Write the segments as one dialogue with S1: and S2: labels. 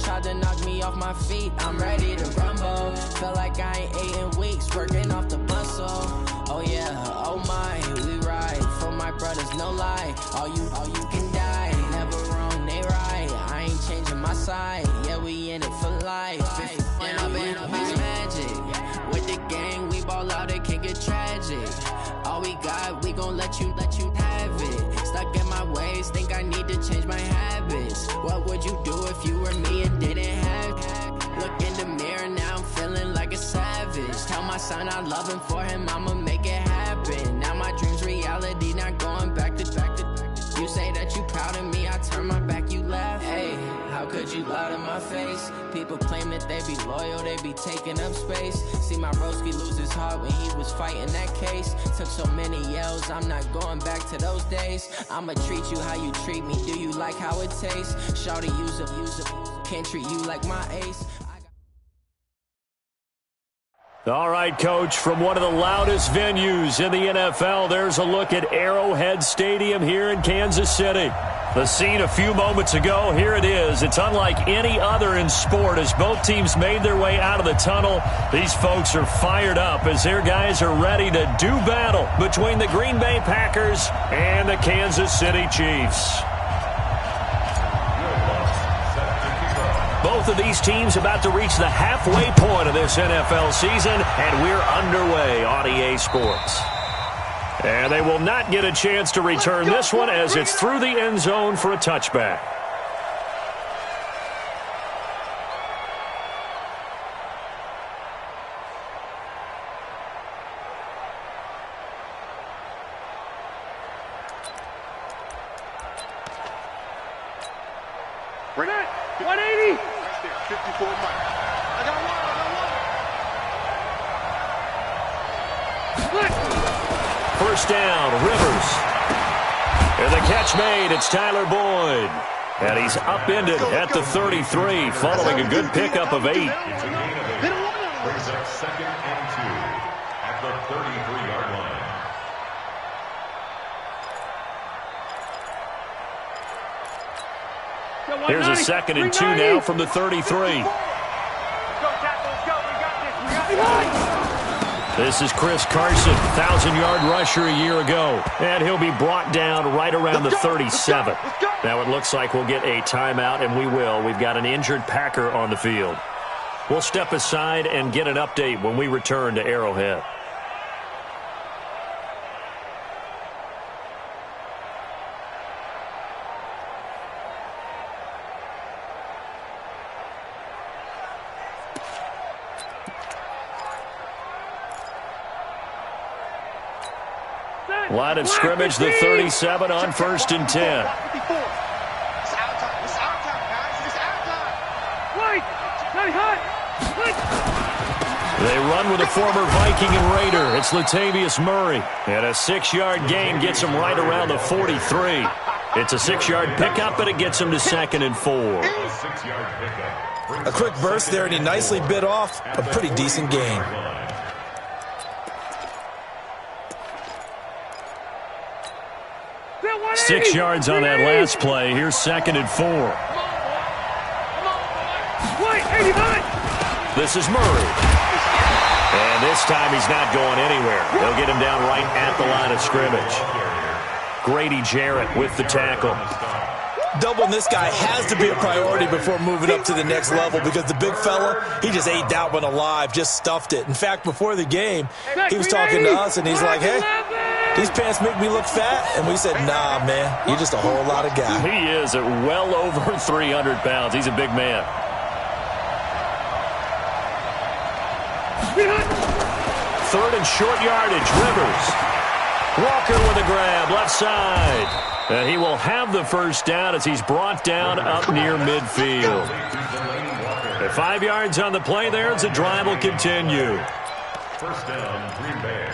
S1: tried to knock me off my feet. I'm ready to rumble. Felt like I ain't ate in weeks, working off the muscle. Oh yeah, oh my, we ride for my brothers, no lie. All you can die, never wrong, they right. I ain't changing my side, yeah, we in it for life. And I've been magic with the gang, we ball out, it can get tragic. All we got, we gon' let you have it. Stuck in my ways, think I need to change my habits. What would you do if you were me and didn't have it? Look in the mirror, now I'm feeling like a savage. Tell my son I love him, for him I'ma make it happen. Now my dream's reality, not going back to. You say that you proud of me, I turn my back, you laugh. Hey, how could you lie to my face? People claim that they be loyal, they be taking up space. See my broski lose his heart when he was fighting that case. Took so many yells, I'm not going back to those days. I'ma treat you how you treat me, do you like how it tastes? Shawty, use up, can't treat you like my ace.
S2: All right, Coach, from one of the loudest venues in the NFL, there's a look at Arrowhead Stadium here in Kansas City. The scene a few moments ago, here it is. It's unlike any other in sport as both teams made their way out of the tunnel. These folks are fired up as their guys are ready to do battle between the Green Bay Packers and the Kansas City Chiefs. Both of these teams about to reach the halfway point of this NFL season, and we're underway on EA Sports. And they will not get a chance to return this one as it's through the end zone for a touchback.
S3: Bring it. 180. 54 Mike. I got
S2: one. First down, Rivers. And the catch made. It's Tyler Boyd. And he's upended at the 33, following a good pickup of 8.
S4: Brings up 2nd and 2 at the 33-yard line.
S2: Here's a 2nd and 2 now from the 33. This is Chris Carson, 1,000-yard rusher a year ago. And he'll be brought down right around the 37. Now it looks like we'll get a timeout, and we will. We've got an injured Packer on the field. We'll step aside and get an update when we return to Arrowhead. Line of scrimmage, the 37 on 1st and 10.
S3: It's our time. It's our time, guys. It's our time. Wait.
S2: They run with a former Viking and Raider. It's Latavius Murray. And a 6-yard gain gets him right around the 43. It's a 6-yard pickup, and it gets him to 2nd and 4.
S5: A quick burst there, and he nicely bit off a pretty decent gain.
S2: 6 yards on that last play. Here's 2nd and 4. This is Murray. And this time he's not going anywhere. They'll get him down right at the line of scrimmage. Grady Jarrett with the tackle.
S5: Doubling this guy has to be a priority before moving up to the next level because the big fella, he just ate that one alive, just stuffed it. In fact, before the game, he was talking to us, and he's like, hey, these pants make me look fat. And we said, nah, man, you're just a whole lot of guy.
S2: He is at well over 300 pounds. He's a big man. Third and short yardage, Rivers. Walker with a grab, left side. And he will have the first down as he's brought down up near midfield. At 5 yards on the play there as the drive will continue.
S4: First down, Green Bay.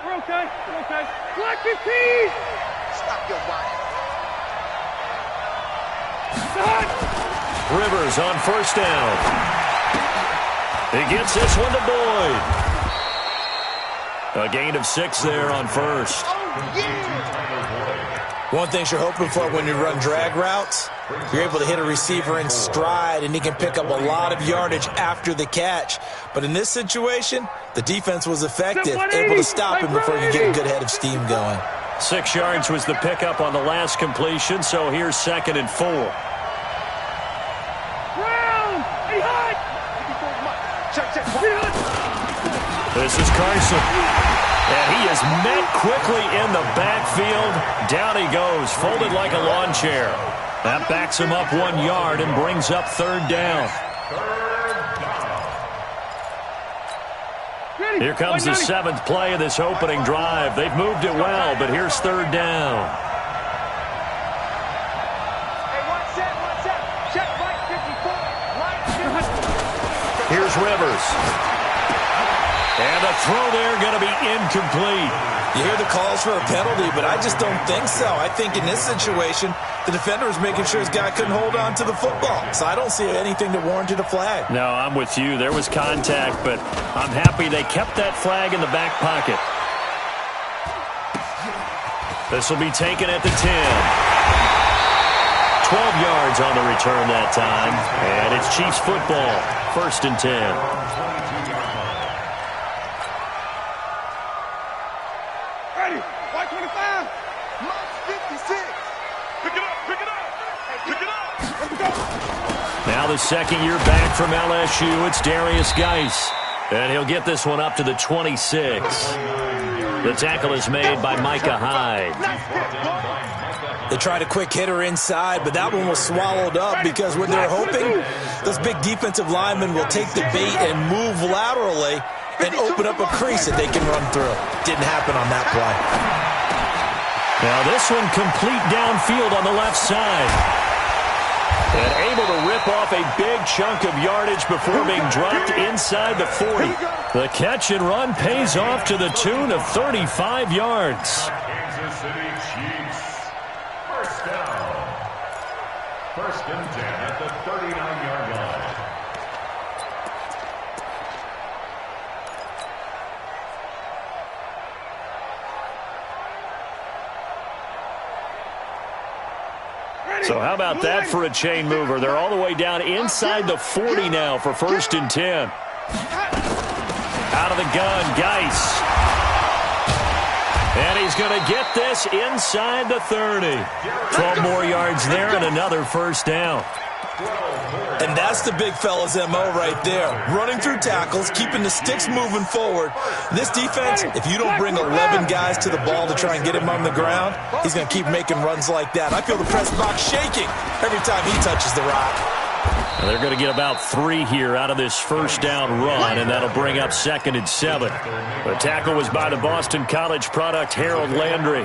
S3: We're okay. We're okay. Black 15. Stop your body.
S2: Rivers on first down. He gets this one to Boyd. A gain of 6 there on first.
S5: One thing you're hoping for when you run drag routes, you're able to hit a receiver in stride, and he can pick up a lot of yardage after the catch. But in this situation, the defense was effective, able to stop him before you get a good head of steam going.
S2: 6 yards was the pickup on the last completion, so here's 2nd and 4. This is Carson. And he is met quickly in the backfield. Down he goes, folded like a lawn chair. That backs him up 1 yard and brings up 3rd down. Here comes the 7th play of this opening drive. They've moved it well, but here's 3rd down. Here's Rivers. And the throw there going to be incomplete.
S5: You hear the calls for a penalty, but I just don't think so. I think in this situation, the defender was making sure his guy couldn't hold on to the football. So I don't see anything that warranted a flag.
S2: No, I'm with you. There was contact, but I'm happy they kept that flag in the back pocket. This will be taken at the 10. 12 yards on the return that time. And it's Chiefs football. 1st and 10. Now the 2nd year back from LSU, it's Darius Geis. And he'll get this one up to the 26. The tackle is made by Micah Hyde.
S5: They tried a quick hitter inside, but that one was swallowed up because what they're hoping, those big defensive linemen will take the bait and move laterally and open up a crease that they can run through. Didn't happen on that play.
S2: Now this one complete downfield on the left side. And able to rip off a big chunk of yardage before being dropped inside the 40. The catch and run pays off to the tune of 35 yards.
S4: Kansas City Chiefs. 1st down. 1st and 10 at the 39-yard line.
S2: So how about that for a chain mover? They're all the way down inside the 40 now for 1st and 10. Out of the gun, Geis. And he's going to get this inside the 30. 12 more yards there and another 1st down.
S5: And that's the big fella's MO right there. Running through tackles, keeping the sticks moving forward. This defense, if you don't bring 11 guys to the ball to try and get him on the ground, he's going to keep making runs like that. I feel the press box shaking every time he touches the rock.
S2: And they're going to get about 3 here out of this 1st down run, and that'll bring up 2nd and 7. The tackle was by the Boston College product, Harold Landry.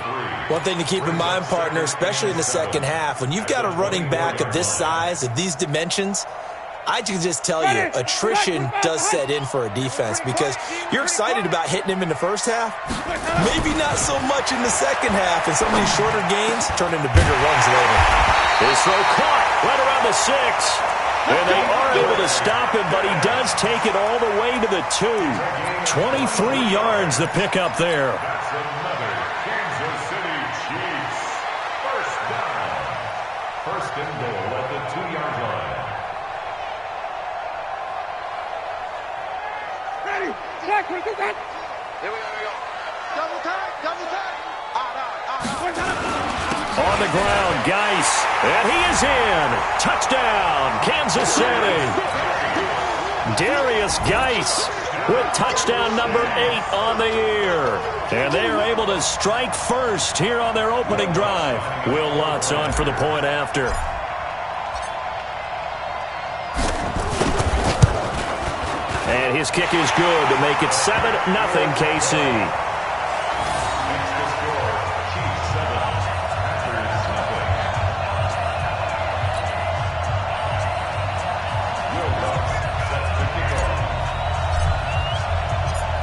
S5: One thing to keep in mind, partner, especially in the second half, when you've got a running back of this size, of these dimensions, I can just tell you, attrition does set in for a defense because you're excited about hitting him in the first half. Maybe not so much in the second half, and some of these shorter gains turn into bigger runs later.
S2: His throw caught right around the 6. And they are able to stop him, but he does take it all the way to the 2. 23 yards the pickup there.
S4: That's another Kansas City Chiefs. 1st down. 1st and goal at the 2-yard line.
S3: Ready? Check, we do that. Here we go. Double tag, double tag.
S2: On the ground, Geis, and he is in. Touchdown, Kansas City. Darius Geis with touchdown number 8 on the year. And they are able to strike first here on their opening drive. Will Lutz on for the point after. And his kick is good to make it 7-0 KC.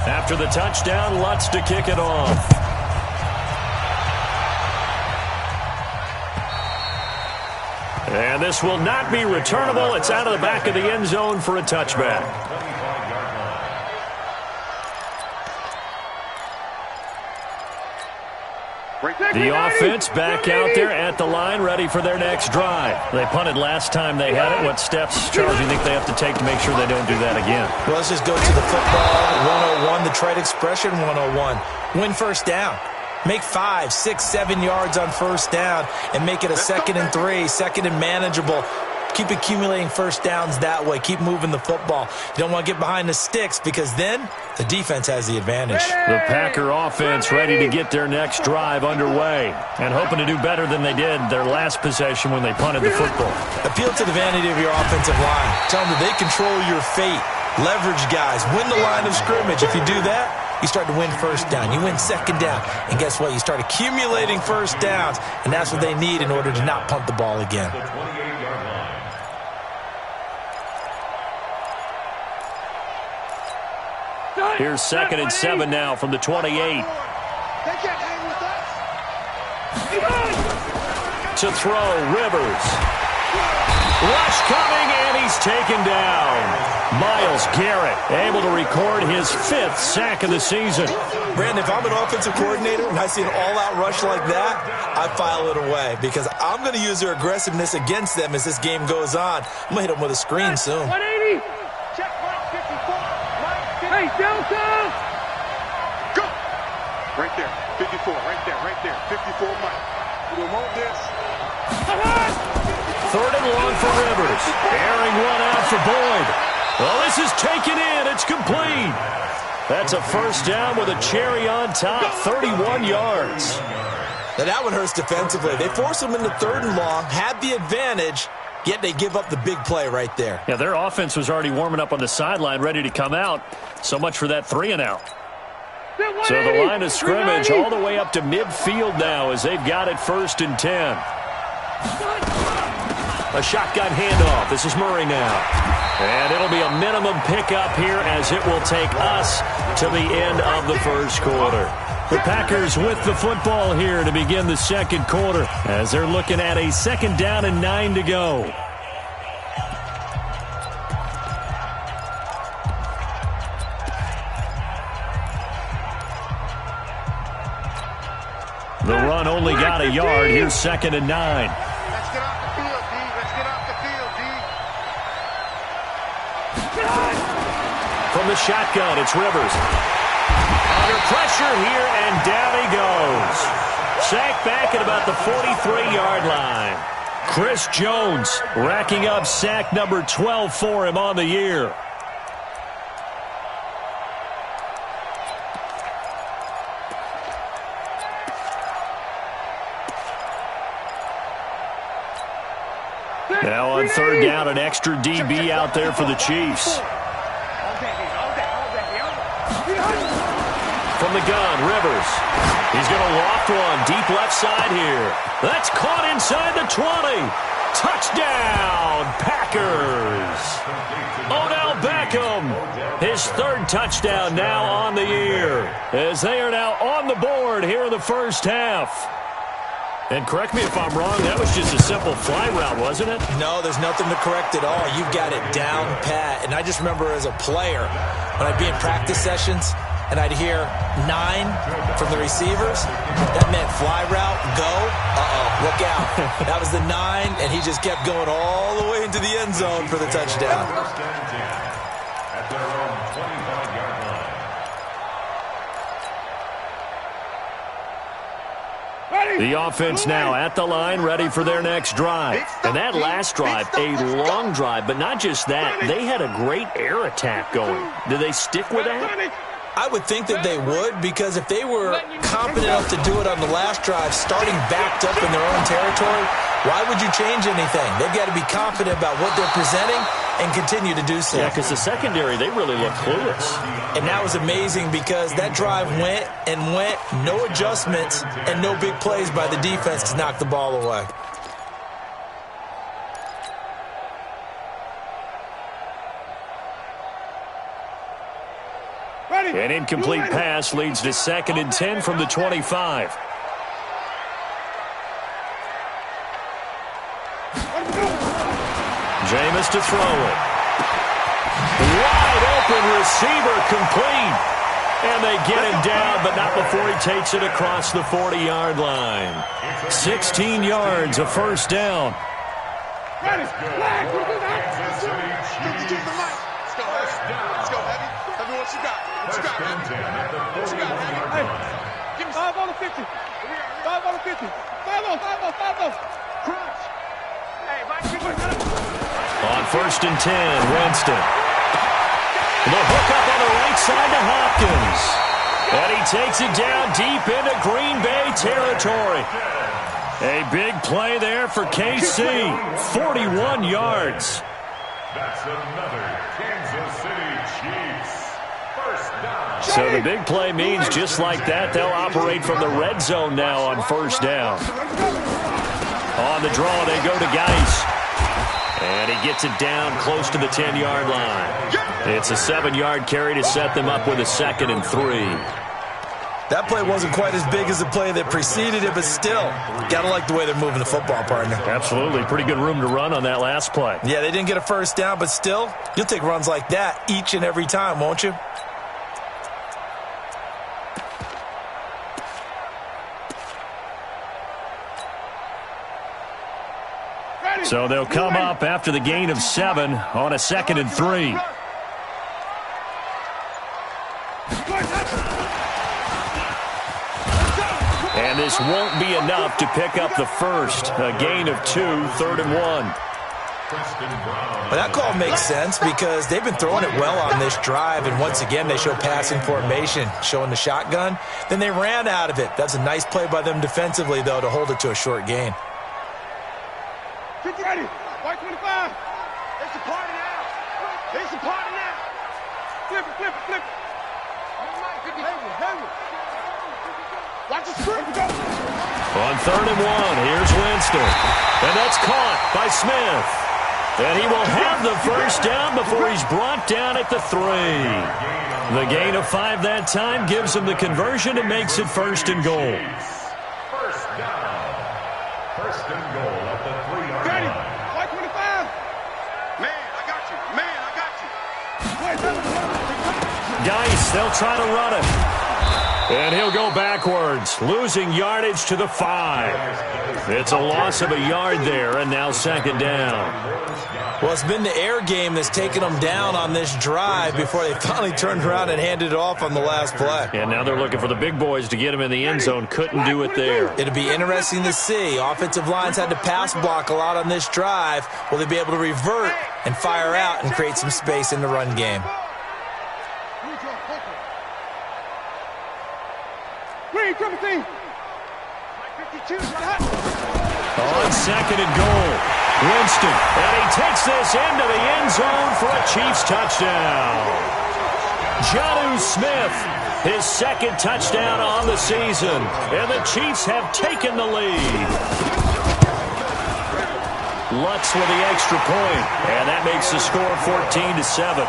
S2: After the touchdown, Lutz to kick it off. And this will not be returnable. It's out of the back of the end zone for a touchback. The offense back out there at the line, ready for their next drive. They punted last time they had it. What steps, Charles, do you think they have to take to make sure they don't do that again?
S5: Well, let's just go to the football 101, the trade expression 101. Win first down. Make 5, 6, 7 yards on first down and make it a 2nd and 3, 2nd and manageable. Keep accumulating first downs that way. Keep moving the football. You don't want to get behind the sticks because then the defense has the advantage.
S2: The Packer offense ready to get their next drive underway and hoping to do better than they did their last possession when they punted the football.
S5: Appeal to the vanity of your offensive line. Tell them that they control your fate. Leverage guys. Win the line of scrimmage. If you do that, you start to win first down. You win second down. And guess what? You start accumulating first downs. And that's what they need in order to not punt the ball again.
S2: Here's 2nd and 7 now from the 28.
S3: They can't hang with us.
S2: To throw, Rivers. Rush coming, and he's taken down. Myles Garrett able to record his 5th sack of the season.
S5: Brandon, if I'm an offensive coordinator and I see an all-out rush like that, I file it away because I'm going to use their aggressiveness against them as this game goes on. I'm going to hit them with a screen soon.
S3: 180. Check Mike 54. Mike 54. Hey, Delta. Go. Right there. 54. Right there. 54 Mike. We don't want this.
S2: 3rd and long for Rivers. Airing one out for Boyd. Well, this is taken in. It's complete. That's a first down with a cherry on top. 31 yards.
S5: Now that one hurts defensively. They force them into 3rd and long, had the advantage, yet they give up the big play right there.
S2: Yeah, their offense was already warming up on the sideline, ready to come out. So much for that 3 and out. So the line of scrimmage all the way up to midfield now as they've got it 1st and 10. A shotgun handoff. This is Murray now. And it'll be a minimum pickup here as it will take us to the end of the first quarter. The Packers with the football here to begin the second quarter as they're looking at a 2nd down and 9 to go. The run only got a yard. Here's 2nd and 9.
S3: Let's get off the field, D. Let's get off the field, D.
S2: From the shotgun, it's Rivers. Under pressure here, and down he goes. Sacked back at about the 43-yard line. Chris Jones racking up sack number 12 for him on the year. Now on 3rd down, an extra DB out there for the Chiefs. From the gun, Rivers. He's going to loft one deep left side here. That's caught inside the 20. Touchdown, Packers. Odell Beckham, his 3rd touchdown now on the year as they are now on the board here in the first half. And correct me if I'm wrong, that was just a simple fly route, wasn't it?
S5: No, there's nothing to correct at all. You've got it down pat. And I just remember as a player, when I'd be in practice sessions and I'd hear 9 from the receivers, that meant fly route, go, look out. That was the 9, and he just kept going all the way into the end zone for the touchdown.
S4: At their own 25-yard line.
S2: The offense now at the line, ready for their next drive. And that last drive, a long drive, but not just that. They had a great air attack going. Do they stick with that?
S5: I would think that they would, because if they were competent enough to do it on the last drive, starting backed up in their own territory, why would you change anything? They've got to be confident about what they're presenting and continue to do so.
S2: Yeah, because the secondary, they really look clueless.
S5: And that was amazing because that drive went and went, no adjustments and no big plays by the defense to knock the ball away.
S2: An incomplete pass leads to 2nd and 10 from the 25. Jameis to throw it. Wide open receiver complete. And they get him down, but not before he takes it across the 40-yard line. 16 yards, a first down.
S3: Ready. Let's go, Heavy. Tell me what you got. What you got, Heavy? What you got, Heavy? Hey, give me 5 on the 50. 5 on the 50. 5 on. Crunch. Hey, Mike.
S2: On 1st and 10, Winston. The hook up on the right side to Hopkins. And he takes it down deep into Green Bay territory. A big play there for KC. 41 yards.
S4: That's another Kansas City Chiefs first down.
S2: So the big play means just like that, they'll operate from the red zone now on first down. On the draw, they go to Geis. And he gets it down close to the 10-yard line. It's a 7-yard carry to set them up with a 2nd and 3.
S5: That play wasn't quite as big as the play that preceded it, but still, got to like the way they're moving the football, partner.
S2: Absolutely. Pretty good room to run on that last play.
S5: Yeah, they didn't get a first down, but still, you'll take runs like that each and every time, won't you?
S2: So they'll come up after the gain of 7 on a 2nd and 3. And this won't be enough to pick up the first. A gain of 2, 3rd and 1.
S5: Well, that call makes sense because they've been throwing it well on this drive, and once again they show passing formation, showing the shotgun. Then they ran out of it. That's a nice play by them defensively, though, to hold it to a short gain.
S3: 50 ready. White 25. It's a party now. It's a party now. Flip it. Heavy. Watch the script.
S2: On 3rd and 1, here's Winston. And that's caught by Smith. And he will have the first down before he's brought down at the 3. The gain of 5 that time gives him the conversion and makes it 1st and goal.
S4: First down. 1st and goal at the 3-yard line.
S3: White 25. Man, I got you.
S2: Geis, they'll try to run it. And he'll go backwards, losing yardage to the 5. It's a loss of a yard there, and now 2nd down.
S5: Well, it's been the air game that's taken them down on this drive before they finally turned around and handed it off on the last play.
S2: And now they're looking for the big boys to get him in the end zone. Couldn't do it there.
S5: It'll be interesting to see. Offensive lines had to pass block a lot on this drive. Will they be able to revert and fire out and create some space in the run game?
S3: Green, 17. 52.
S2: On 2nd and goal, Winston. And he takes this into the end zone for a Chiefs touchdown. Jonnu Smith, his 2nd touchdown on the season. And the Chiefs have taken the lead. Lutz with the extra point. And that makes the score 14-7.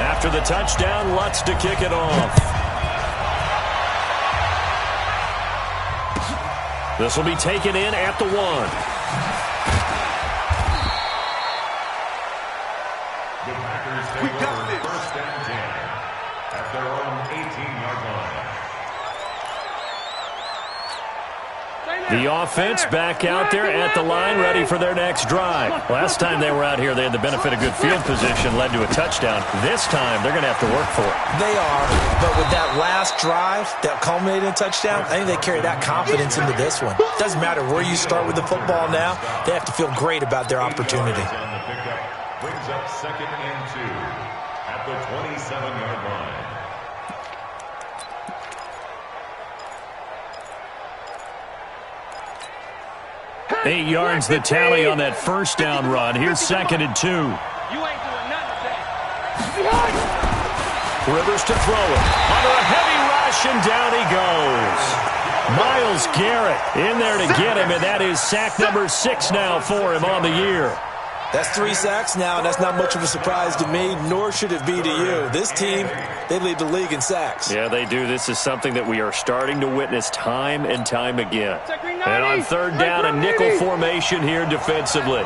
S2: After the touchdown, Lutz to kick it off. This will be taken in at the 1.
S4: We got this. 1st and 10 at their own 18-yard line.
S2: The offense back out there at the line, ready for their next drive. Last time they were out here, they had the benefit of good field position, led to a touchdown. This time, they're going to have to work for it.
S5: They are, but with that last drive that culminated in a touchdown, I think they carry that confidence into this one. Doesn't matter where you start with the football now, they have to feel great about their opportunity.
S4: On the pickup brings up 2nd and 2 at the 27-yard line.
S2: 8 yards the tally on that first down run. Here's 2nd and 2.
S3: You ain't doing nothing today.
S2: Rivers to throw it. Under a heavy rush, and down he goes. Myles Garrett in there to get him, and that is sack number 6 now for him on the year.
S5: That's 3 sacks now, and that's not much of a surprise to me, nor should it be to you. This team, they lead the league in sacks.
S2: Yeah, they do. This is something that we are starting to witness time and time again. And on third down, a nickel formation here defensively.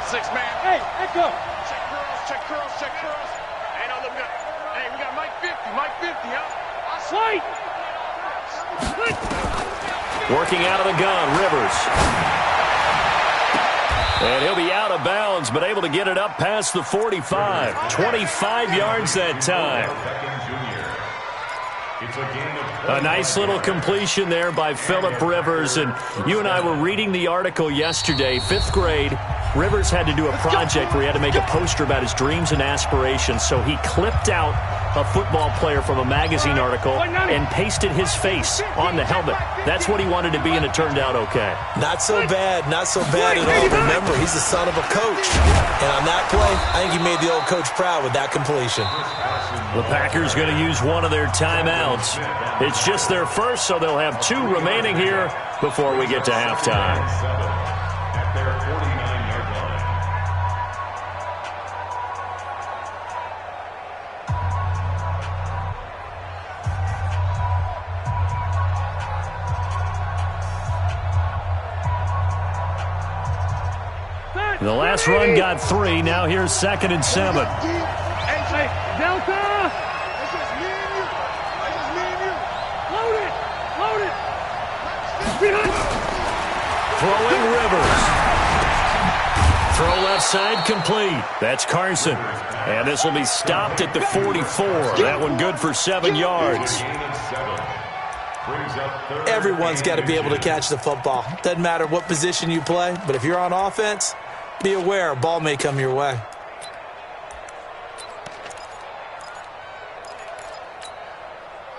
S3: Six-man. Hey, echo. Check curls. Hey, no, look good. Hey, we got Mike 50, huh? Slight.
S2: Working out of the gun, Rivers. And he'll be out of bounds, but able to get it up past the 45. 25 yards that time. A nice little completion there by Phillip Rivers. And you and I were reading the article yesterday, 5th grade. Rivers had to do a project where he had to make a poster about his dreams and aspirations. So he clipped out a football player from a magazine article and pasted his face on the helmet. That's what he wanted to be, and it turned out okay.
S5: Not so bad at all. Remember, he's the son of a coach. And on that play, I think he made the old coach proud with that completion.
S2: The Packers going to use one of their timeouts. It's just their first, so they'll have 2 remaining here before we get to halftime.
S4: At their 49-yard line.
S2: The last run got 3. Now here's 2nd and 7.
S3: Delta! This is me and you. Load it.
S2: Throwing Rivers. Throw left side complete. That's Carson. And this will be stopped at the 44. That one good for 7 yards.
S5: Everyone's got to be able to catch the football. Doesn't matter what position you play, but if you're on offense, be aware a ball may come your way.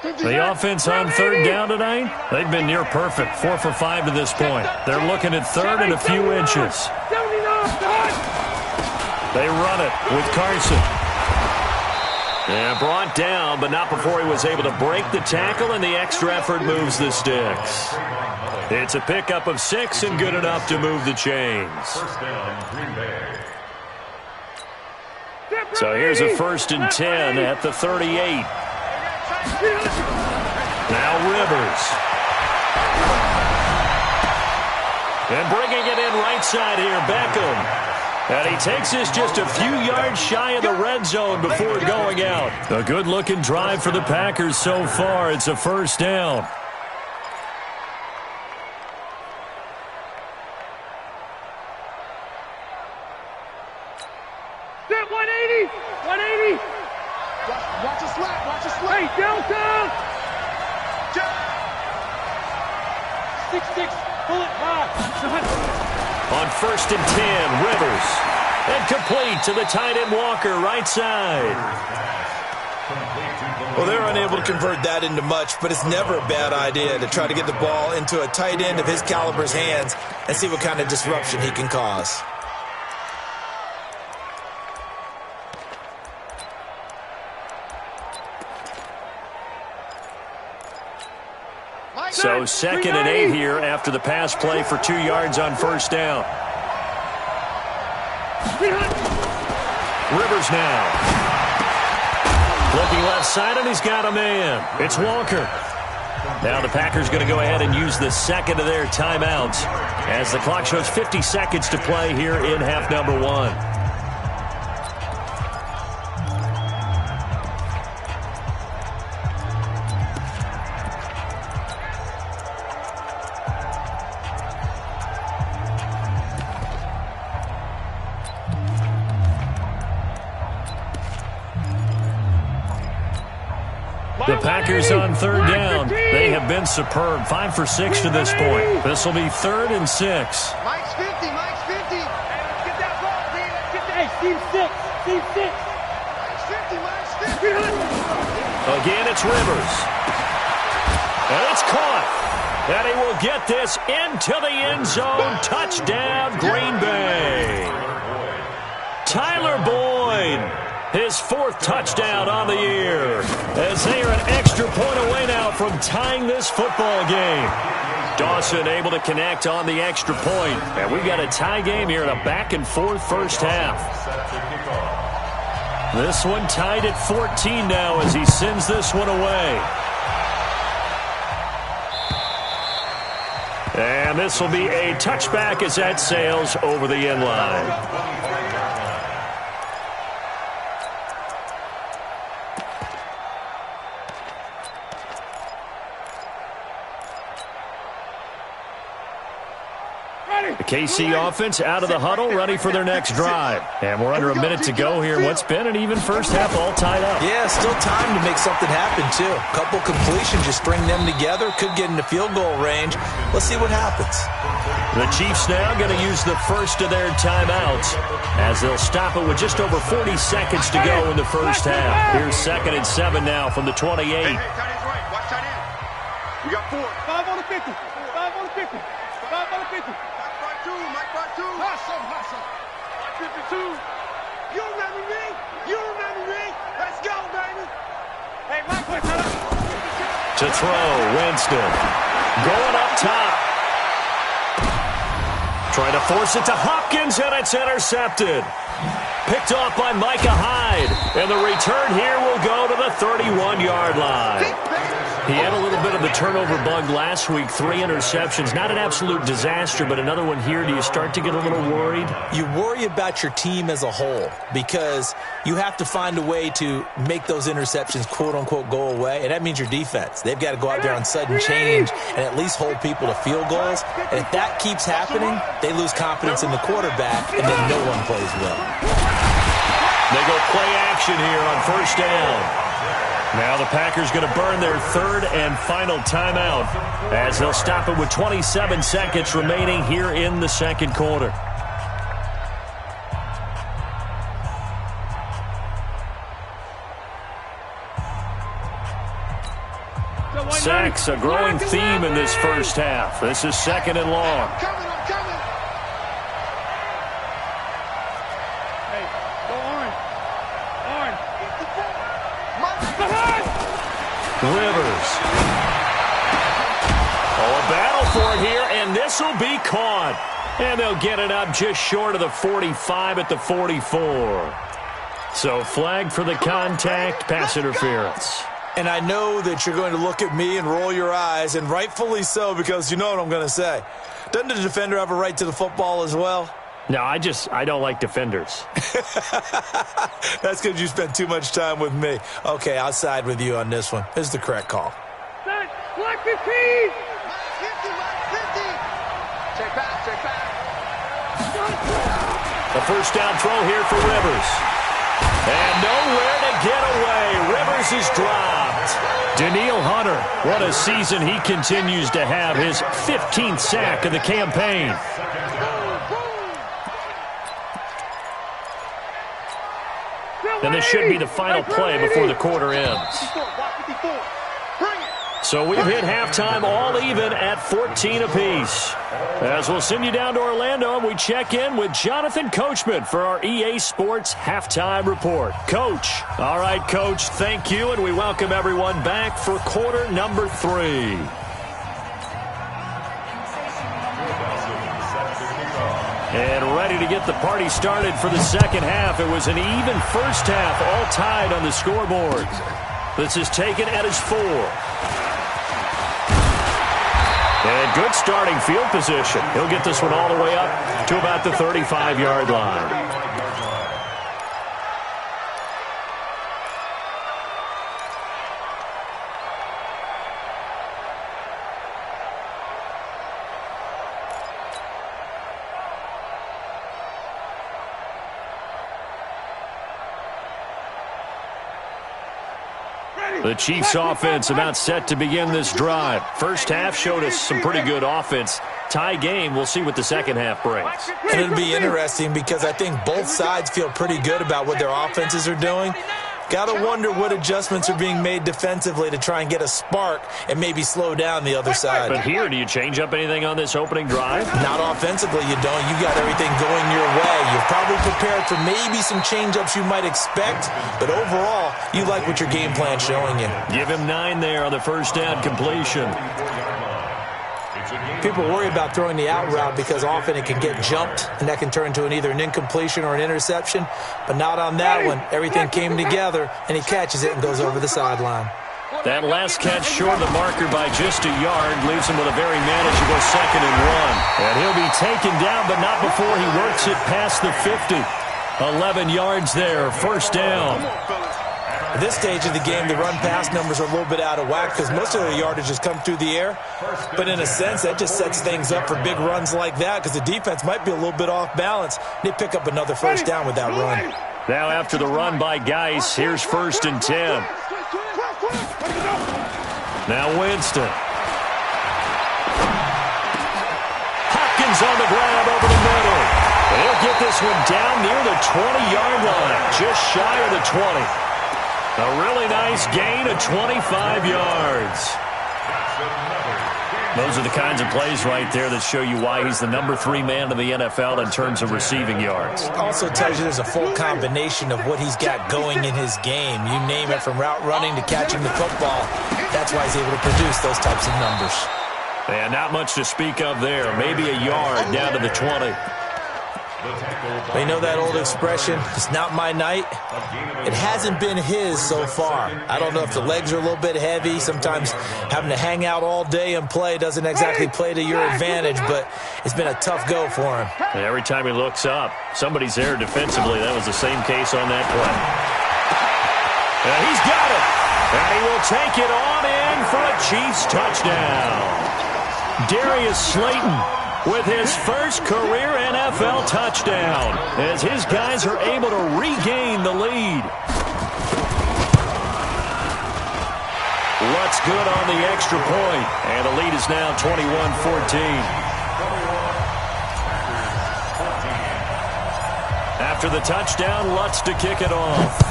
S2: The offense on third down tonight, they've been near perfect. 4 for 5 to this point. They're looking at third and a few inches. They run it with Carson. And brought down, but not before he was able to break the tackle, and the extra effort moves the sticks. It's a pickup of 6 and good enough to move the chains. So here's a 1st and 10 at the 38. Now Rivers. And bringing it in right side here, Beckham. And he takes this just a few yards shy of the red zone before going out. A good-looking drive for the Packers so far. It's a 1st down.
S3: Step 180. 180. Watch a slap. Hey, Delta. 6-6. Pull it high.
S2: On 1st and 10, Rivers. And complete to the tight end Walker, right side.
S5: Well, they're unable to convert that into much, but it's never a bad idea to try to get the ball into a tight end of his caliber's hands and see what kind of disruption he can cause.
S2: So 2nd and 8 here after the pass play for 2 yards on 1st down. Rivers now. Looking left side, and he's got a man. It's Walker. Now the Packers going to go ahead and use the 2nd of their timeouts as the clock shows 50 seconds to play here in half number 1. The Packers on 3rd down. They have been superb. 5 for 6 to this point. This will be 3rd and 6.
S3: Mike's 50. Hey, let's get that ball, D. Let's get that. Hey, Team 6. Mike's 50.
S2: Again, it's Rivers. And it's caught. And he will get this into the end zone. Touchdown, Green Bay. Tyler Boyd. His his 4th touchdown on the year, as they are an extra point away now from tying this football game. Dawson able to connect on the extra point. And we've got a tie game here in a back-and-forth first half. This one tied at 14 now as he sends this one away. And this will be a touchback as that sails over the end line. The KC offense out of the huddle, ready for their next drive. And we're under a minute to go here. What's been an even first half, all tied up.
S5: Yeah, still time to make something happen, too. A couple completions, just string them together. Could get into field goal range. Let's see what happens.
S2: The Chiefs now going to use the first of their timeouts as they'll stop it with just over 40 seconds to go in the first half. Here's 2nd and 7 now from the 28.
S3: Hey, tight end's right. Watch tight end. You got 4. 5 on the 50. 5 on the 50. 5 on the 50. Mike by 2. Hustle. 52. You remember me? Let's go, baby. Hey, Mike, wait,
S2: to throw, Winston. Going up top. Trying to force it to Hopkins, and it's intercepted. Picked off by Micah Hyde. And the return here will go to the 31-yard line. He had a little bit of the turnover bug last week, 3 interceptions. Not an absolute disaster, but another one here. Do you start to get a little worried?
S5: You worry about your team as a whole because you have to find a way to make those interceptions, quote-unquote, go away, and that means your defense. They've got to go out there on sudden change and at least hold people to field goals. And if that keeps happening, they lose confidence in the quarterback, and then no one plays well.
S2: They go play action here on first down. Now the Packers going to burn their 3rd and final timeout as they'll stop it with 27 seconds remaining here in the second quarter. Sacks, a growing theme in this first half. This is 2nd and long. Rivers. Oh, a battle for it here, and this will be caught. And they'll get it up just short of the 45 at the 44. So flag for the contact, pass interference.
S5: And I know that you're going to look at me and roll your eyes, and rightfully so, because you know what I'm going to say. Doesn't the defender have a right to the football as well?
S2: No, I don't like defenders.
S5: That's because you spent too much time with me. Okay, I'll side with you on this one. This is the correct call.
S3: Black 15! 50. Check back.
S2: A first down throw here for Rivers. And nowhere to get away. Rivers is dropped. Danielle Hunter, what a season he continues to have. His 15th sack of the campaign. And this should be the final play before the quarter ends. So we've hit halftime all even at 14 apiece. As we'll send you down to Orlando, and we check in with Jonathan Coachman for our EA Sports Halftime Report. Coach. All right, Coach, thank you, and we welcome everyone back for quarter number 3. And ready to get the party started for the second half. It was an even first half, all tied on the scoreboard. This is taken at his 4. And good starting field position. He'll get this one all the way up to about the 35-yard line. The Chiefs offense about set to begin this drive. First half showed us some pretty good offense. Tie game, we'll see what the second half brings.
S5: And it'll be interesting because I think both sides feel pretty good about what their offenses are doing. Got to wonder what adjustments are being made defensively to try and get a spark and maybe slow down the other side.
S2: But here, do you change up anything on this opening drive?
S5: Not offensively, you don't. You got everything going your way. You're probably prepared for maybe some change-ups you might expect, but overall, you like what your game plan's showing you.
S2: Give him 9 there on the first down completion.
S5: People worry about throwing the out route because often it can get jumped, and that can turn into either an incompletion or an interception, but not on that one. Everything came together, and he catches it and goes over the sideline.
S2: That last catch short of the marker by just a yard leaves him with a very manageable 2nd and 1. And he'll be taken down, but not before he works it past the 50. 11 yards there, first down.
S5: At this stage of the game, the run-pass numbers are a little bit out of whack because most of the yardage has come through the air. But in a sense, that just sets things up for big runs like that because the defense might be a little bit off balance. They pick up another first down with that run.
S2: Now after the run by Geis, here's 1st and 10. Now Winston. Hopkins on the grab over the middle. They'll get this one down near the 20-yard line, just shy of the 20. A really nice gain of 25 yards. Those are the kinds of plays right there that show you why he's the number 3 man in the NFL in terms of receiving yards.
S5: Also tells you there's a full combination of what he's got going in his game. You name it, from route running to catching the football. That's why he's able to produce those types of numbers.
S2: And not much to speak of there. Maybe a yard down to the 20.
S5: You know that old expression, it's not my night? It hasn't been his so far. I don't know if the legs are a little bit heavy. Sometimes having to hang out all day and play doesn't exactly play to your advantage, but it's been a tough go for him.
S2: And every time he looks up, somebody's there defensively. That was the same case on that play. And he's got it. And he will take it on in for a Chiefs touchdown. Darius Slayton with his first career NFL touchdown as his guys are able to regain the lead. Lutz good on the extra point, and the lead is now 21-14. After the touchdown, Lutz to kick it off.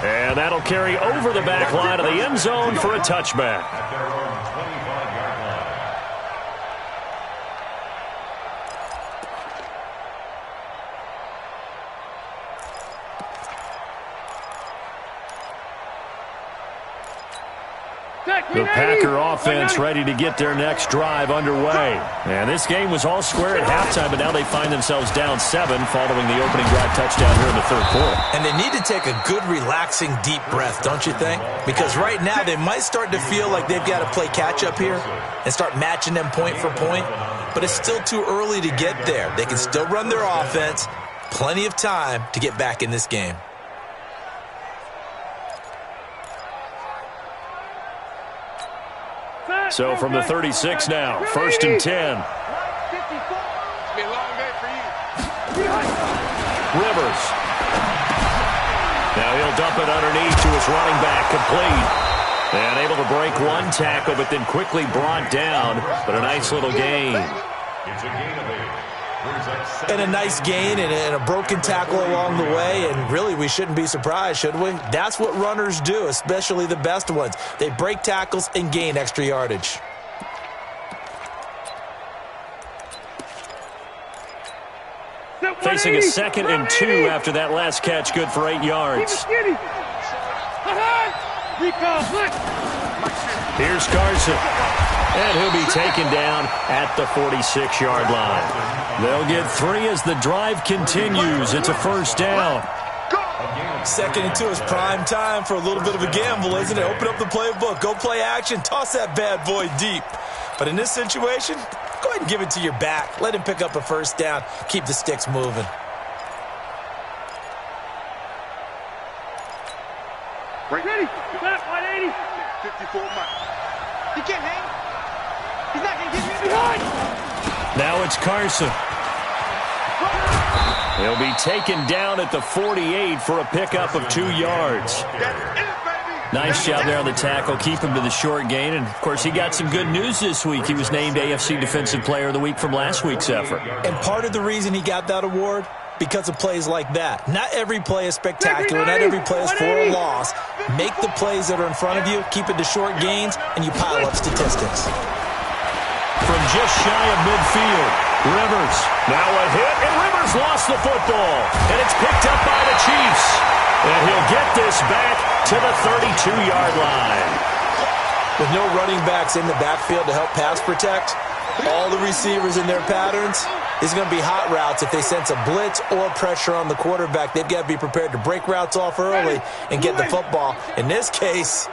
S2: And that'll carry over the back line of the end zone for a touchback. The Packer offense ready to get their next drive underway. And this game was all square at halftime, but now they find themselves down 7 following the opening drive touchdown here in the 3rd quarter.
S5: And they need to take a good, relaxing, deep breath, don't you think? Because right now they might start to feel like they've got to play catch-up here and start matching them point for point. But it's still too early to get there. They can still run their offense. Plenty of time to get back in this game.
S2: So from the 36 now, 1st and 10. Rivers. Now he'll dump it underneath to his running back, complete. And able to break one tackle, but then quickly brought down. But a nice little gain.
S4: It's a gain of 8.
S5: And a nice gain and a broken tackle along the way, and really we shouldn't be surprised, should we? That's what runners do, especially the best ones. They break tackles and gain extra yardage.
S2: Facing a 2nd and 2 after that last catch, good for 8 yards. Here's Carson. And he'll be taken down at the 46-yard line. They'll get 3 as the drive continues. It's a first down.
S5: 2nd and 2 is prime time for a little bit of a gamble, isn't it? Open up the playbook. Go play action. Toss that bad boy deep. But in this situation, go ahead and give it to your back. Let him pick up a first down. Keep the sticks moving.
S3: Ready? 180. 54 miles. He can't hang. He's not going to get me behind.
S2: Now it's Carson. He'll be taken down at the 48 for a pickup of 2 yards.
S3: That's it, baby.
S2: Nice job there on the tackle. Keep him to the short gain. And, of course, he got some good news this week. He was named AFC Defensive Player of the Week from last week's effort.
S5: And part of the reason he got that award, because of plays like that. Not every play is spectacular. Not every play is for a loss. Make the plays that are in front of you, keep it to short gains, and you pile up statistics.
S2: From just shy of midfield, Rivers. Now a hit, and Rivers lost the football. And it's picked up by the Chiefs. And he'll get this back to the 32-yard line.
S5: With no running backs in the backfield to help pass protect, all the receivers in their patterns, these are going to be hot routes. If they sense a blitz or pressure on the quarterback, they've got to be prepared to break routes off early and get the football. In this case,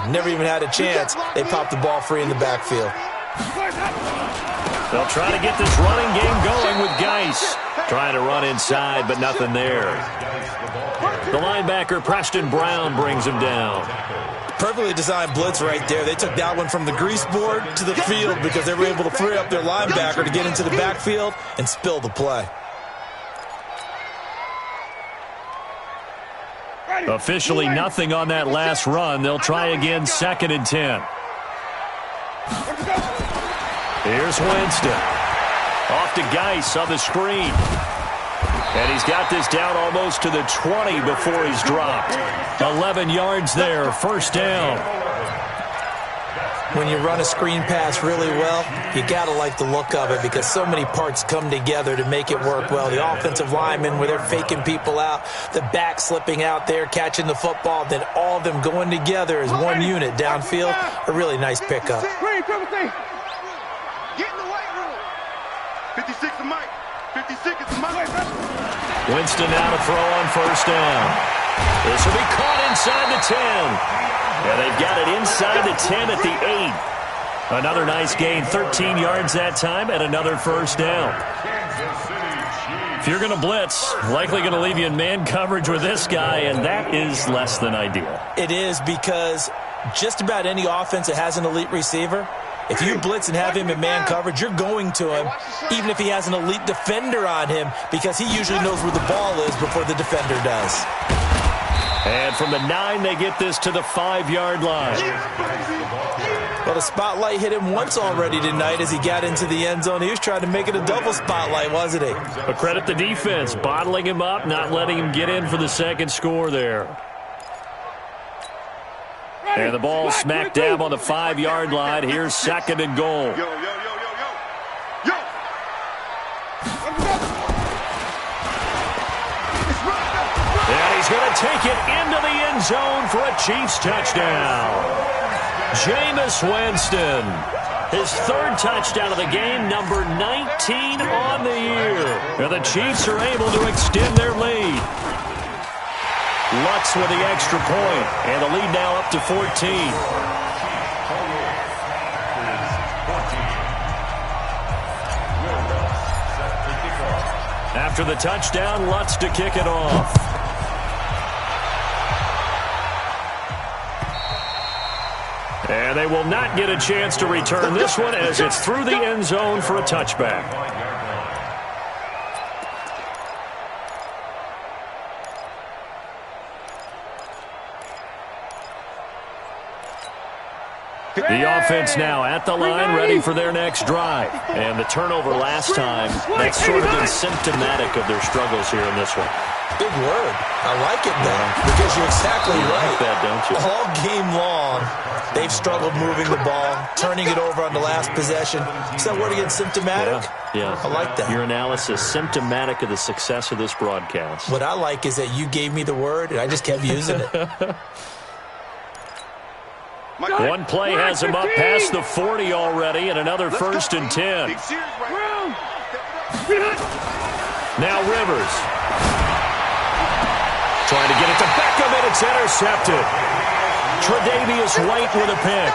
S5: never even had a chance. They popped the ball free in the backfield.
S2: They'll try to get this running game going with Geis. Trying to run inside, but nothing there. The linebacker, Preston Brown, brings him down.
S5: Perfectly designed blitz right there. They took that one from the grease board to the field because they were able to free up their linebacker to get into the backfield and spill the play.
S2: Officially nothing on that last run. They'll try again, 2nd and 10. Here's Winston. Off to Geis on the screen. And he's got this down almost to the 20 before he's dropped. 11 yards there, 1st down.
S5: When you run a screen pass really well, you got to like the look of it because so many parts come together to make it work well. The offensive linemen, where they're faking people out, the back slipping out there, catching the football, then all of them going together as one unit downfield. A really nice pickup.
S3: Get in the weight room. 56 to Mike. 56 is Mike.
S2: Winston now to throw on 1st down. This will be caught inside the 10. And they've got it inside the 10 at the 8. Another nice gain, 13 yards that time, and another 1st down. If you're going to blitz, likely going to leave you in man coverage with this guy, and that is less than ideal.
S5: It is because just about any offense that has an elite receiver, if you blitz and have him in man coverage, you're going to him, even if he has an elite defender on him, because he usually knows where the ball is before the defender does.
S2: And from the 9, they get this to the 5-yard line.
S5: Well, the spotlight hit him once already tonight as he got into the end zone. He was trying to make it a double spotlight, wasn't he?
S2: But credit the defense, bottling him up, not letting him get in for the 2nd score there. And the ball smack dab on the 5-yard line. Here's 2nd and goal. And he's going to take it into the end zone for a Chiefs touchdown. Jameis Winston, his 3rd touchdown of the game, number 19 on the year. And the Chiefs are able to extend their lead. Lutz with the extra point, and the lead now up to 14. After the touchdown, Lutz to kick it off. And they will not get a chance to return this one as it's through the end zone for a touchback. The offense now at the line, ready for their next drive. And the turnover last time, that's sort of been symptomatic of their struggles here in this one.
S5: Big word. I like it, though, because you're exactly right.
S2: Like that, don't you?
S5: All game long, they've struggled moving the ball, turning it over on the last possession. Is that word again, symptomatic?
S2: Yeah.
S5: I like that.
S2: Your analysis, symptomatic of the success of this broadcast.
S5: What I like is that you gave me the word, and I just kept using it.
S2: One play has him up past the 40 already, and another 1st and 10. Now Rivers. Trying to get it to Beckham, and it's intercepted. Tre'Davious White with a pick.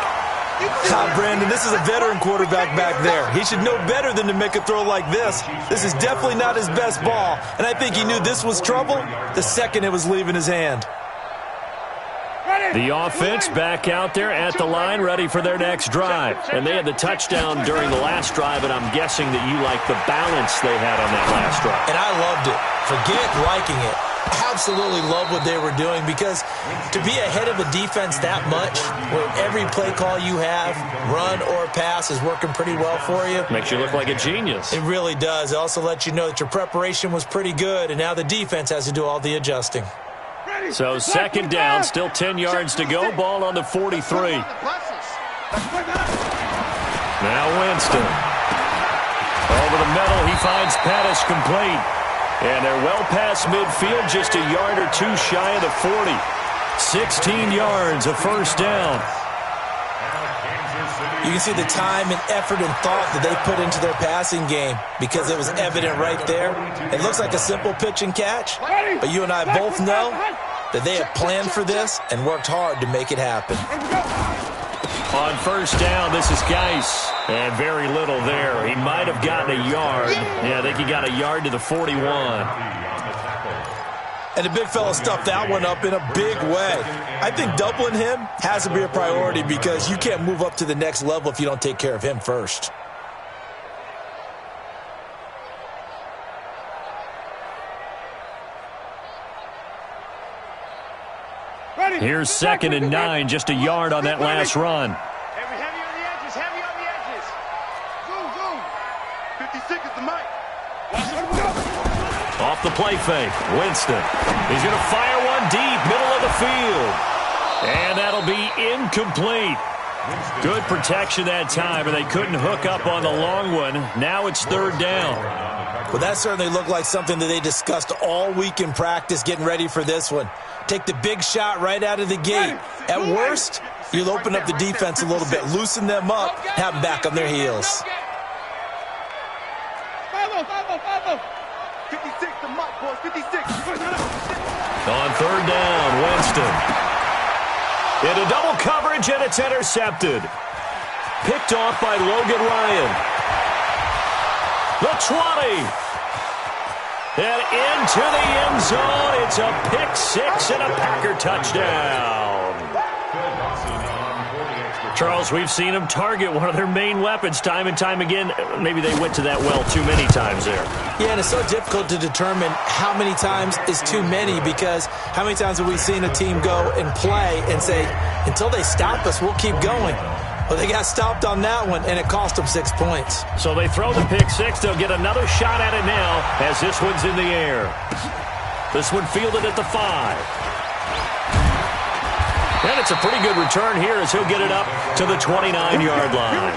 S5: Brandon, this is a veteran quarterback back there. He should know better than to make a throw like this. This is definitely not his best ball, and I think he knew this was trouble the second it was leaving his hand.
S2: The offense back out there at the line, ready for their next drive. And they had the touchdown during the last drive, and I'm guessing that you like the balance they had on that last drive.
S5: And I loved it. Forget liking it. absolutely love what they were doing, because to be ahead of a defense that much, where every play call you have, run or pass, is working pretty well for you.
S2: Makes you look like a genius.
S5: It really does. It also lets you know that your preparation was pretty good, and now the defense has to do all the adjusting.
S2: So second down, still 10 yards to go. Ball on the 43. Now Winston. Over the middle, he finds Pettis complete. And they're well past midfield, just a yard or two shy of the 40. 16 yards, a first down.
S5: You can see the time and effort and thought that they put into their passing game, because it was evident right there. It looks like a simple pitch and catch, but you and I both know that they have planned for this and worked hard to make it happen.
S2: On first down, this is Geis. And very little there. He might have gotten a yard. Yeah, I think he got a yard to the 41.
S5: And the big fella stuffed that one up in a big way. I think doubling him has to be a priority, because you can't move up to the next level if you don't take care of him first.
S2: Here's 2nd and 9, just a yard on that last run.
S3: Heavy on the edges, heavy on the edges. Zoom. 56 is the mic.
S2: Off the play fake, Winston. He's going to fire one deep, middle of the field. And that'll be incomplete. Good protection that time, and they couldn't hook up on the long one. Now it's third down.
S5: Well, that certainly looked like something that they discussed all week in practice, getting ready for this one. Take the big shot right out of the gate. At worst, you'll open up the defense a little bit, loosen them up, have them back on their heels.
S3: 56, the mic, boys, 56.
S2: On third down, Winston. Into double coverage, and it's intercepted. Picked off by Logan Ryan. The 20. And into the end zone. It's a pick six and a Packer touchdown. Charles, we've seen them target one of their main weapons time and time again. Maybe they went to that well too many times there.
S5: Yeah, and it's so difficult to determine how many times is too many, because how many times have we seen a team go and play and say, until they stop us, we'll keep going. Well, they got stopped on that one, and it cost them 6 points.
S2: So they throw the pick six. They'll get another shot at it now as this one's in the air. This one fielded at the 5. And it's a pretty good return here as he'll get it up to the 29-yard line.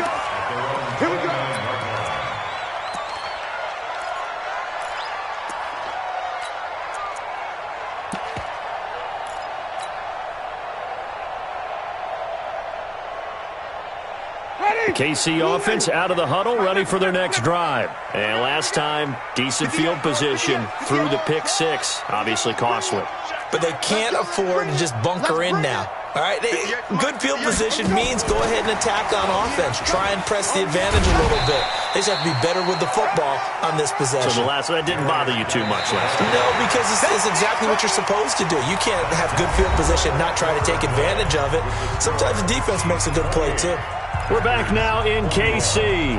S3: Here we go.
S2: KC offense out of the huddle, ready for their next drive. And last time, decent field position through the pick six. Obviously costly.
S5: But they can't afford to just bunker in now. All right, good field position means go ahead and attack on offense. Try and press the advantage a little bit. They just have to be better with the football on this possession.
S2: So the last one, that didn't bother you too much last time?
S5: No, because it's exactly what you're supposed to do. You can't have good field position, not try to take advantage of it. Sometimes the defense makes a good play, too.
S2: We're back now in KC.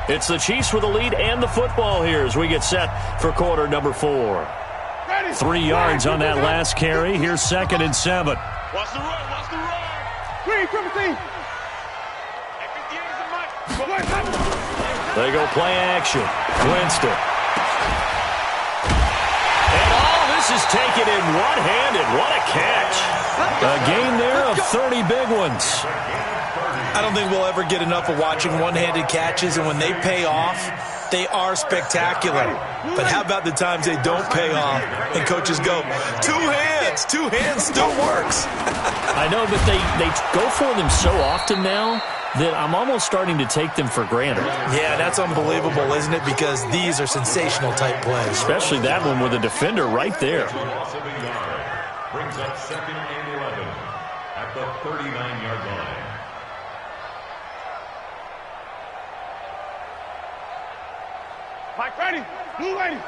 S2: It's the Chiefs with the lead and the football here as we get set for quarter number 4. 3 yards on that last carry. Here's 2nd and 7.
S3: Watch the run, watch the run. Green, 15.
S2: They go play action. Winston. And all this is taken in one-handed. What a catch. A gain there of 30 big ones.
S5: I don't think we'll ever get enough of watching one-handed catches, and when they pay off, they are spectacular. But how about the times they don't pay off and coaches go, two hands still works.
S2: I know, but they go for them so often now that I'm almost starting to take them for granted.
S5: Yeah, that's unbelievable, isn't it? Because these are sensational type plays.
S2: Especially that one with a defender right there.
S4: Brings up 2nd and 11 at the 39-yard line.
S3: Mike, ready. Blue ready.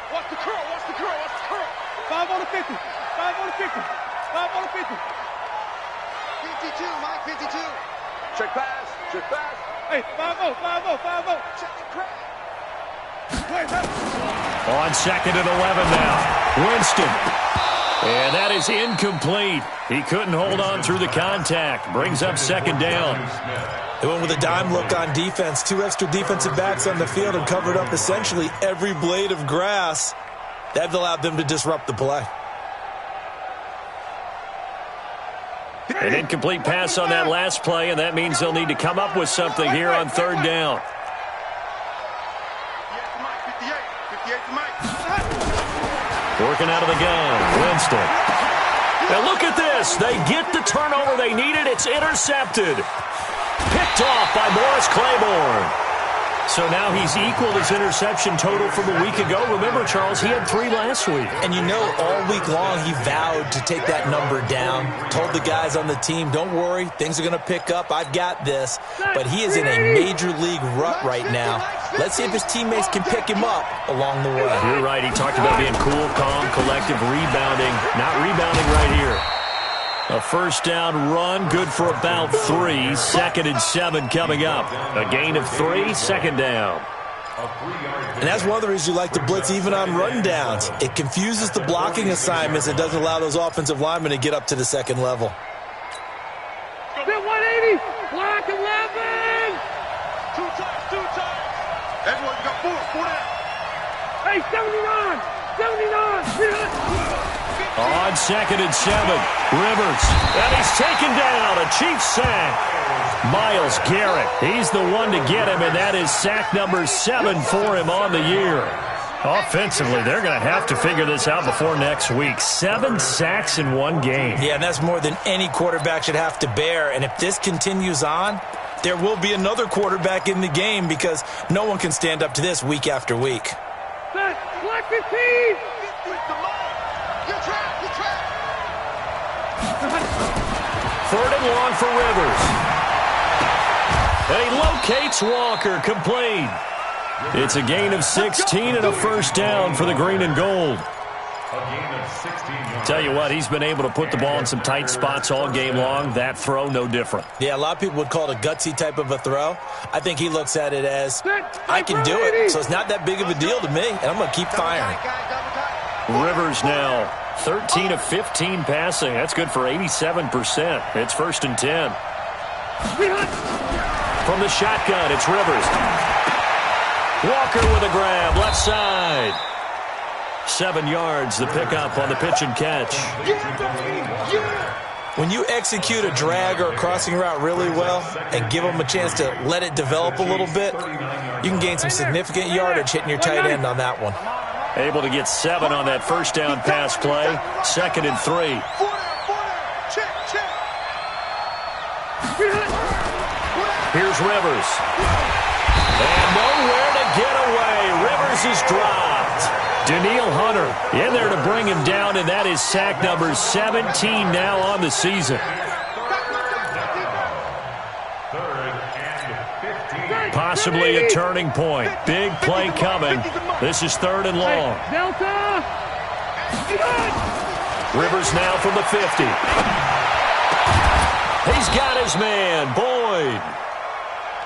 S3: Watch the curl, watch the curl, watch the curl. 5 on the 50. 5 on the 50. 5 on the 50. 52, Mike, 52. Check pass, check pass. Hey, 5-0, 5-0, 5-0. Check the crack.
S2: On 2nd and 11 now. Winston. And that is incomplete. He couldn't hold on through the contact. Brings up second down.
S5: They went with a dime look on defense. 2 extra defensive backs on the field and covered up essentially every blade of grass. That allowed them to disrupt the play.
S2: An incomplete pass on that last play, and that means they'll need to come up with something here on third down. Working out of the gun, Winston. Now look at this. They get the turnover they needed. It's intercepted. Picked off by Morris Claiborne. So now he's equaled his interception total from a week ago. Remember, Charles, he had 3 last week.
S5: And you know, all week long he vowed to take that number down. Told the guys on the team, don't worry, things are going to pick up. I've got this. But he is in a major league rut right now. Let's see if his teammates can pick him up along the way.
S2: You're right. He talked about being cool, calm, collective, rebounding. Not rebounding right here. A first down run, good for about 3. 2nd and 7 coming up. A gain of 3, second down.
S5: And that's one of the reasons you like to blitz even on rundowns. It confuses the blocking assignments and doesn't allow those offensive linemen to get up to the second level.
S3: 180, block 11. 2 times. Everyone got 4 down. Hey, 79.
S2: On 2nd and 7, Rivers, and he's taken down, a Chiefs sack. Myles Garrett, he's the one to get him, and that is sack number 7 for him on the year. Offensively, they're going to have to figure this out before next week. 7 sacks in 1 game.
S5: Yeah, and that's more than any quarterback should have to bear, and if this continues on, there will be another quarterback in the game because no one can stand up to this week after week.
S3: Black 15.
S2: Third and long for Rivers. And he locates Walker, complete. It's a gain of 16 and a first down for the green and gold. Tell you what, he's been able to put the ball in some tight spots all game long. That throw, no different.
S5: Yeah, a lot of people would call it a gutsy type of a throw. I think he looks at it as, I can do it, so it's not that big of a deal to me, and I'm going to keep firing.
S2: Rivers now 13 of 15 passing. That's good for 87%. It's 1st and 10. From the shotgun, it's Rivers. Walker with a grab, left side. 7 yards, the pickup on the pitch and catch.
S5: When you execute a drag or a crossing route really well and give them a chance to let it develop a little bit, you can gain some significant yardage hitting your tight end on that one.
S2: Able to get 7 on that first down pass play. 2nd and 3. Here's Rivers. And nowhere to get away. Rivers is dropped. Daniil Hunter in there to bring him down, and that is sack number 17 now on the season. Possibly a turning point. Big play coming. This is 3rd and long. Rivers now from the 50. He's got his man, Boyd.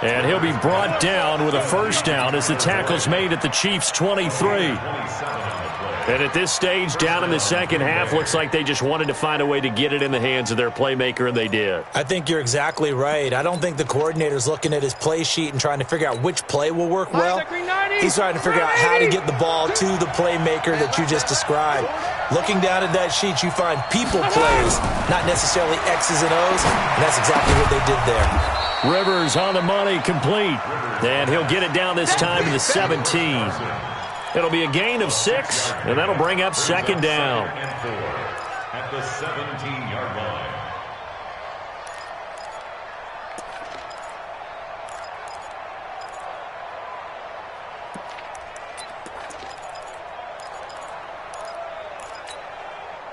S2: And he'll be brought down with a first down as the tackle's made at the Chiefs' 23. And at this stage, down in the second half, looks like they just wanted to find a way to get it in the hands of their playmaker, and they did.
S5: I think you're exactly right. I don't think the coordinator's looking at his play sheet and trying to figure out which play will work well. He's trying to figure out how to get the ball to the playmaker that you just described. Looking down at that sheet, you find people plays, not necessarily X's and O's, and that's exactly what they did there.
S2: Rivers on the money, complete. And he'll get it down this time to the 17. It'll be a gain of 6, and that'll bring up 2nd down.
S4: At the 17-yard line.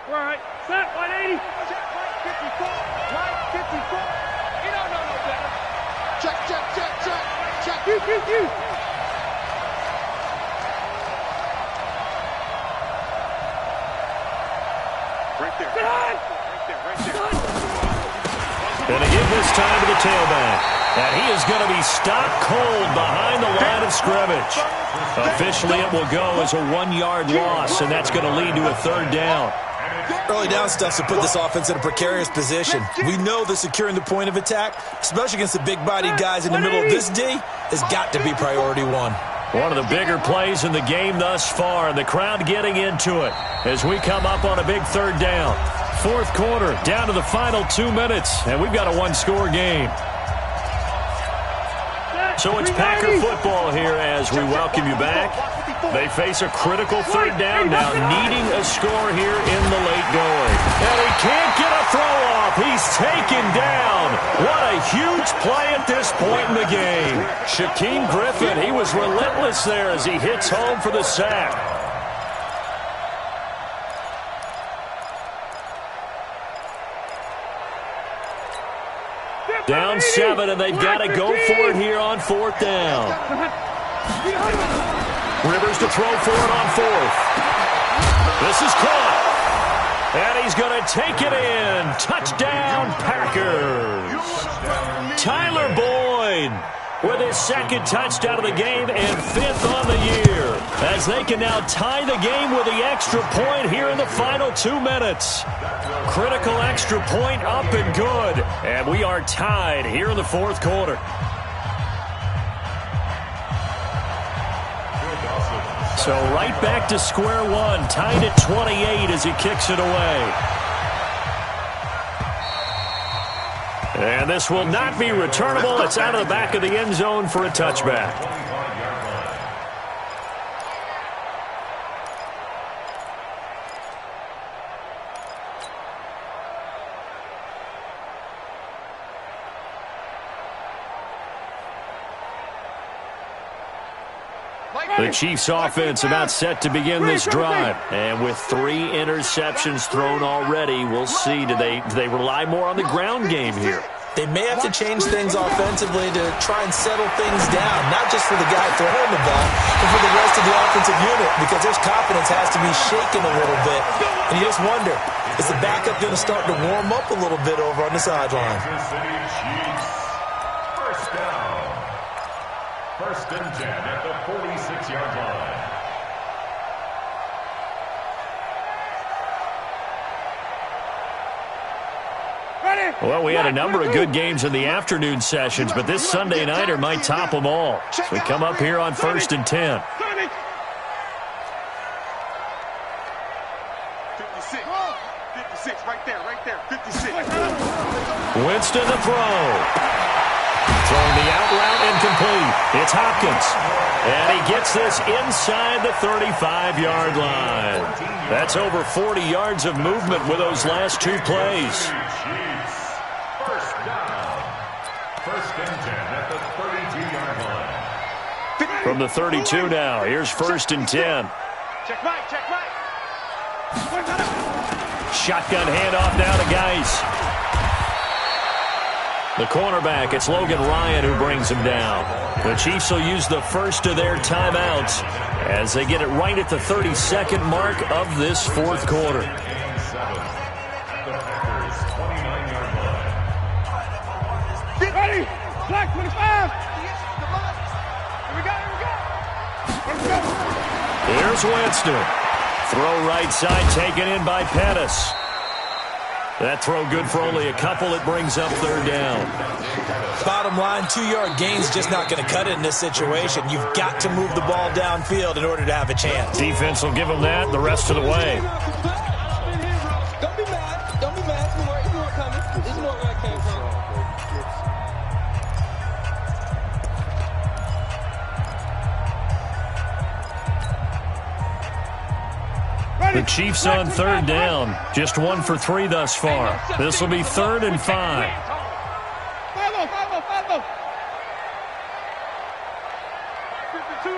S3: All right, set 180. Check, 54. Right, 54. You don't know no better. Check. You. Right there. Right there.
S2: And they give this time to the tailback. And he is going to be stopped cold behind the line of scrimmage. Officially, it will go as a 1-yard loss, and that's going to lead to a 3rd down.
S5: Early down stuff to put this offense in a precarious position. We know that securing the point of attack, especially against the big-bodied guys in the middle of this D, has got to be priority 1.
S2: One of the bigger plays in the game thus far, and the crowd getting into it as we come up on a big 3rd down. 4th quarter, down to the final 2 minutes, and we've got a 1-score game. So it's Packer football here as we welcome you back. They face a critical 3rd down now, needing a score here in the late going. And he can't get a throw off. He's taken down. What a huge play at this point in the game. Shaquem Griffin, he was relentless there as he hits home for the sack. Down 7, and they've got to go for it here on 4th down. Rivers to throw for it on 4th. This is caught. And he's going to take it in. Touchdown, Packers. Tyler Boyd with his 2nd touchdown of the game and 5th on the year, as they can now tie the game with the extra point here in the final 2 minutes. Critical extra point up and good, and we are tied here in the 4th quarter. So right back to square one, tied at 28 as he kicks it away. And this will not be returnable. It's out of the back of the end zone for a touchback. The Chiefs offense about set to begin this drive. And with 3 interceptions thrown already, we'll see. Do they rely more on the ground game here?
S5: They may have to change things offensively to try and settle things down, not just for the guy throwing the ball, but for the rest of the offensive unit, because their confidence has to be shaken a little bit. And you just wonder, is the backup going to start to warm up a little bit over on the sideline?
S4: First down. 1st and 10 at the 46-yard line.
S2: Well, we had a number of good games in the afternoon sessions, but this Sunday nighter might top them all. So we come up here on 1st and 10.
S3: 56, right there, 56.
S2: Winston the throw. Throwing the out route incomplete. It's Hopkins. And he gets this inside the 35-yard line. That's over 40 yards of movement with those last 2 plays.
S4: First down. 1st and 10 at the 32-yard line.
S2: From the 32 now, here's 1st and 10.
S3: Check right.
S2: Shotgun handoff now to Geis. The cornerback, it's Logan Ryan who brings him down. The Chiefs will use the first of their timeouts as they get it right at the 32nd mark of this 4th quarter.
S3: Get ready! Black 25! Here we go!
S2: Here's Winston. Throw right side taken in by Pettis. That throw good for only a couple. It brings up 3rd down.
S5: Bottom line, 2-yard gain's just not going to cut it in this situation. You've got to move the ball downfield in order to have a chance.
S2: Defense will give them that the rest of the way.
S6: Don't be mad. Don't be mad. You know where it coming. You know where it came from.
S2: The Chiefs on 3rd down. Just 1 for 3 thus far. This will be 3rd and 5.
S3: Follow. 52.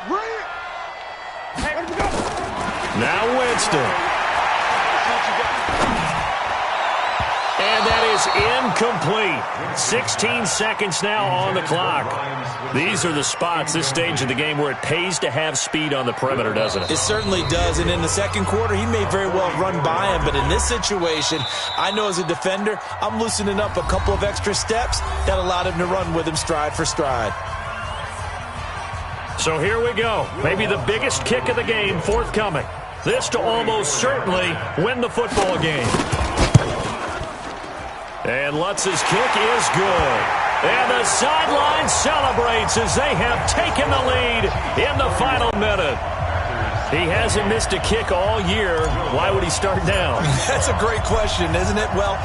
S3: Brilliant. Hey, where we go?
S2: Now Winston. And that is incomplete. 16 seconds now on the clock. These are the spots, this stage of the game, where it pays to have speed on the perimeter, doesn't it?
S5: It certainly does. And in the second quarter, he may very well run by him. But in this situation, I know as a defender, I'm loosening up a couple of extra steps that allowed him to run with him stride for stride.
S2: So here we go. Maybe the biggest kick of the game forthcoming. This to almost certainly win the football game. And Lutz's kick is good. And the sideline celebrates as they have taken the lead in the final minute. He hasn't missed a kick all year. Why would he start now?
S5: That's a great question, isn't it? Well,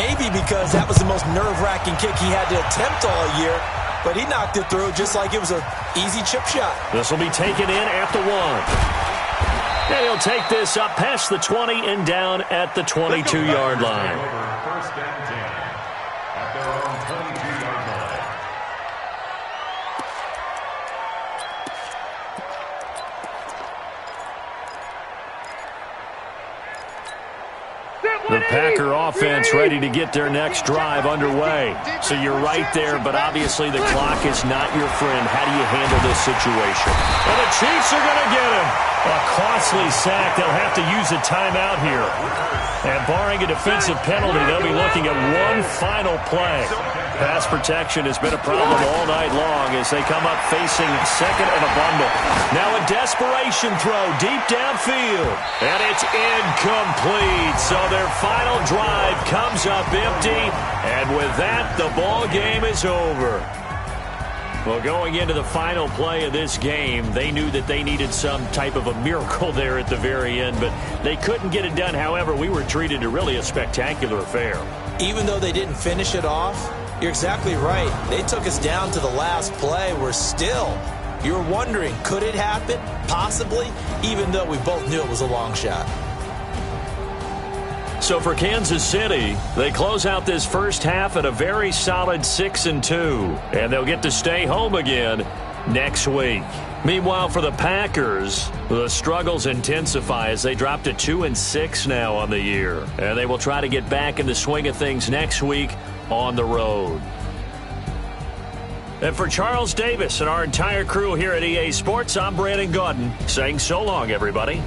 S5: maybe because that was the most nerve-wracking kick he had to attempt all year. But he knocked it through just like it was an easy chip shot.
S2: This will be taken in at the 1. And he'll take this up past the 20 and down at the 22-yard line.
S4: First and 10 at their own 22-yard line.
S2: The Packer offense ready to get their next drive underway. So you're right there, but obviously the clock is not your friend. How do you handle this situation? And the Chiefs are going to get him. A costly sack. They'll have to use a timeout here. And barring a defensive penalty, they'll be looking at one final play. Pass protection has been a problem all night long as they come up facing second and a bundle. Now a desperation throw deep downfield. And it's incomplete. So their final drive comes up empty. And with that, the ball game is over. Well, going into the final play of this game, they knew that they needed some type of a miracle there at the very end, but they couldn't get it done. However, we were treated to really a spectacular affair.
S5: Even though they didn't finish it off, you're exactly right. They took us down to the last play. You're wondering, could it happen? Possibly, even though we both knew it was a long shot.
S2: So for Kansas City, they close out this first half at a very solid 6-2, and they'll get to stay home again next week. Meanwhile, for the Packers, the struggles intensify as they drop to 2-6 now on the year, and they will try to get back in the swing of things next week on the road. And for Charles Davis and our entire crew here at EA Sports, I'm Brandon Gaudin saying so long, everybody.